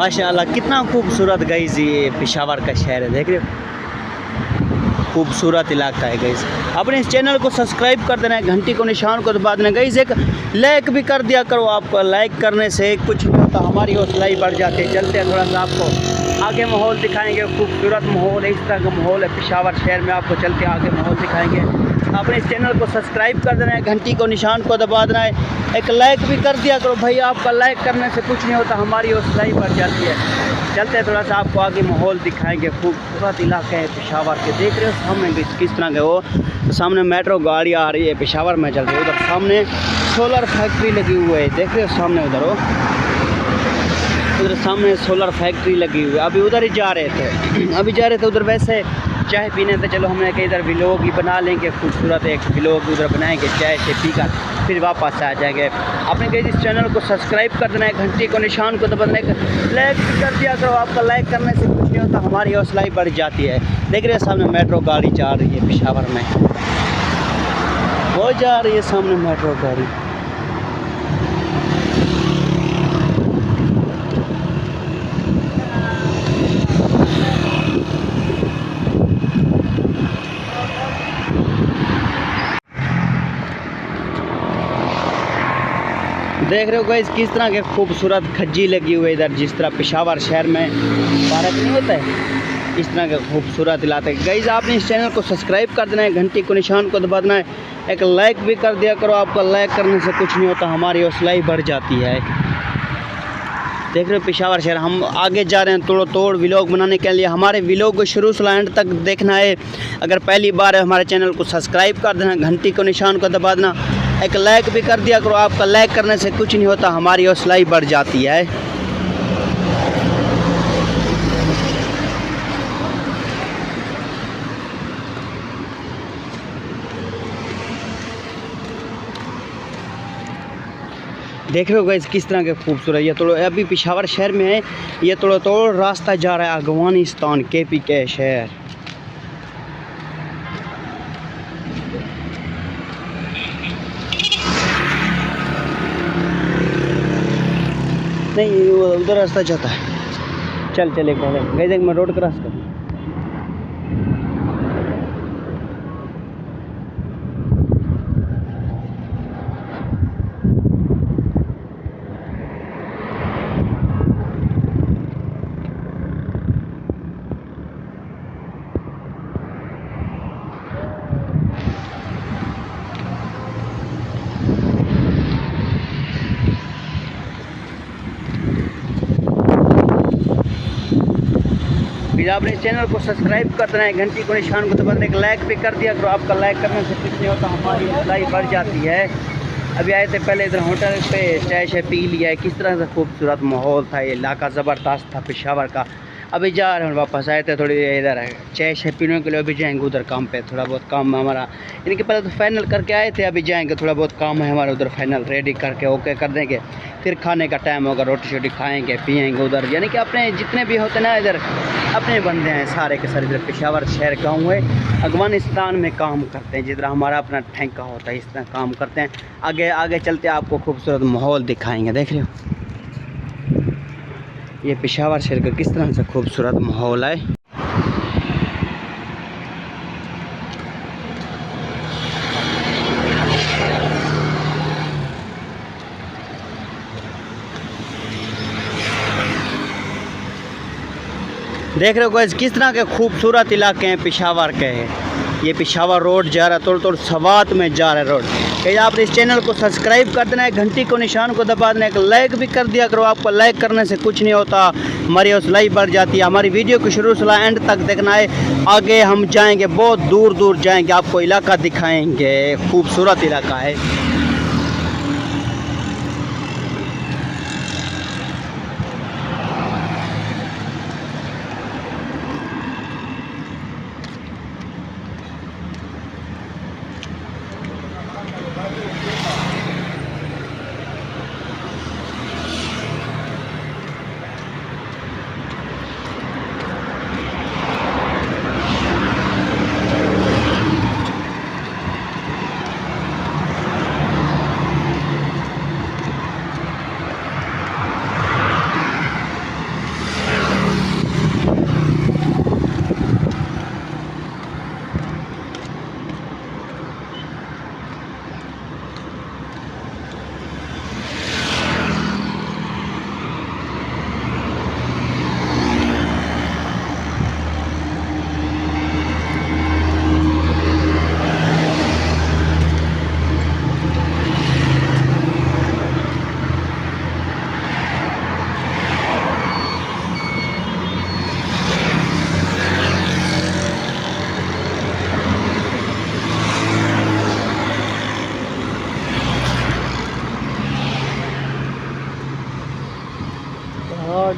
माशाल्लाह कितना खूबसूरत गाइस ये पेशावर का शहर है, देख रहे हो खूबसूरत इलाका है गाइस। अपने इस चैनल को सब्सक्राइब कर देना है, घंटी को निशान को दबा देना गाइस। एक लाइक भी कर दिया करो, आपको लाइक करने से कुछ नहीं होता, हमारी हौसला ही बढ़ जाती है। चलते हैं थोड़ा सा आपको आगे माहौल दिखाएंगे, खूबसूरत माहौल है, इस तरह का माहौल है पेशावर शहर में। आपको चलते आगे माहौल दिखाएंगे। अपने इस चैनल को सब्सक्राइब कर देना है, घंटी को निशान को दबा देना है, एक लाइक भी कर दिया करो भाई, आपका लाइक करने से कुछ नहीं होता, हमारी हौसला ही बढ़ जाती है। चलते हैं थोड़ा सा आपको आगे माहौल दिखाएंगे, खूबसूरत इलाके हैं पेशावर के। देख रहे हो सामने किस तरह के वो सामने मेट्रो गाड़ी आ रही है, पेशावर में चल रही है। उधर सामने सोलर फैक्ट्री लगी हुई है, देख रहे हो सामने उधर हो, उधर सामने सोलर फैक्ट्री लगी हुई है। अभी उधर ही जा रहे थे उधर वैसे चाय पीने। तो चलो हमने कहा इधर व्लॉग ही बना लेंगे, खूबसूरत एक व्लॉग उधर बनाएंगे, चाय से पीकर फिर वापस आ जाएंगे। आपने कहीं इस चैनल को सब्सक्राइब कर देना है, घंटी को निशान को दबाना है, लाइक कर दिया करो, आपका लाइक करने से कुछ नहीं होता, हमारी हौसला ही बढ़ जाती है। देख रहे हैं सामने मेट्रो गाड़ी जा रही है पेशावर में, वो जा रही है सामने मेट्रो गाड़ी। देख रहे हो गाइस किस तरह के खूबसूरत खज्जी लगी हुई है इधर, जिस तरह पेशावर शहर में पार्क नहीं होता है, इस तरह का खूबसूरत इलाका है गाइस। आपने इस चैनल को सब्सक्राइब कर देना है, घंटी को निशान को दबा देना है, एक लाइक भी कर दिया करो, आपका लाइक करने से कुछ नहीं होता, हमारी हौसला ही बढ़ जाती है। देख रहे हो पेशावर शहर, हम आगे जा रहे हैं तोड़ व्लॉग बनाने के लिए। हमारे व्लॉग को शुरू से एंड तक देखना है। अगर पहली बार है हमारे चैनल को सब्सक्राइब कर देना, घंटी को निशान को दबा देना, एक लाइक भी कर दिया करो, आपका लाइक करने से कुछ नहीं होता, हमारी हौसला ही बढ़ जाती है। देख रहे हो गाइस किस तरह के खूबसूरत, ये थोड़ा अभी पेशावर शहर में है, ये थोड़ा रास्ता जा रहा है अफगानिस्तान KP के शहर। नहीं वो उधर रास्ता जाता है, चले गाइस मैं रोड क्रॉस कर। फिर आपने चैनल को सब्सक्राइब कर देना है, घंटी को निशान को दबाना है, लाइक भी कर दिया करो, आपका लाइक करने से कुछ नहीं होता, हमारी हौसला बढ़ जाती है। अभी आए थे पहले इधर होटल पे चाय पी लिया है, किस तरह से खूबसूरत माहौल था, ये इलाका ज़बरदस्त था पेशावर का। अभी जा रहे हैं वापस, आए थे थोड़ी इधर चाय पीने के लिए, अभी जाएंगे उधर काम पे, थोड़ा बहुत काम हमारा इनके पहले तो फाइनल करके आए थे, अभी जाएंगे थोड़ा बहुत काम है हमारा उधर, फाइनल रेडी करके ओके कर देंगे, फिर खाने का टाइम होगा, रोटी शोटी खाएंगे पिएंगे उधर। यानी कि अपने जितने भी होते ना इधर अपने बंदे हैं सारे के सारे, इधर पेशावर शहर गाँव है, अफगानिस्तान में काम करते हैं, जिधर हमारा अपना ठेका होता है इस तरह काम करते हैं। आगे आगे चलते आपको खूबसूरत माहौल दिखाएंगे। देख रहे हो ये पेशावर शहर का किस तरह से खूबसूरत माहौल है। देख रहे हो गाइस किस तरह के खूबसूरत इलाके हैं पेशावर के हैं। ये पेशावर रोड जा रहा है, थोड़ा सवात में जा रहा है रोड। कहीं आपने इस चैनल को सब्सक्राइब कर देना है, घंटी को निशान को दबा देना है, लाइक भी कर दिया करो, आपको लाइक करने से कुछ नहीं होता, हमारी हौसला ही बढ़ जाती है। हमारी वीडियो को शुरू से एंड तक देखना है। आगे हम जाएंगे, बहुत दूर दूर जाएंगे, आपको इलाका दिखाएंगे, खूबसूरत इलाका है।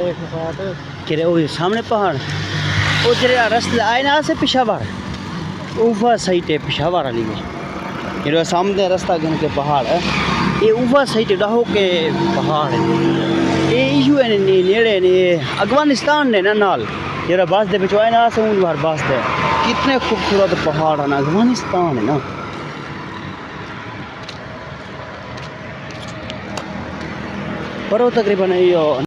किरे वो सामने पहाड़ वो तेरे रास्ते आए ना से पिशावर ऊपर साइड है पिशावर वाली में ये सामने रास्ता गन के पहाड़ है ये ऊपर साइड डाहो के पहाड़ है ये यू है नेड़े ने अफगानिस्तान ने ना नाल ये बस दे बिच आए ना से उन बार बस दे कितने खूबसूरत पहाड़ है ना अफगानिस्तान है ना पर वो तकरीबन ये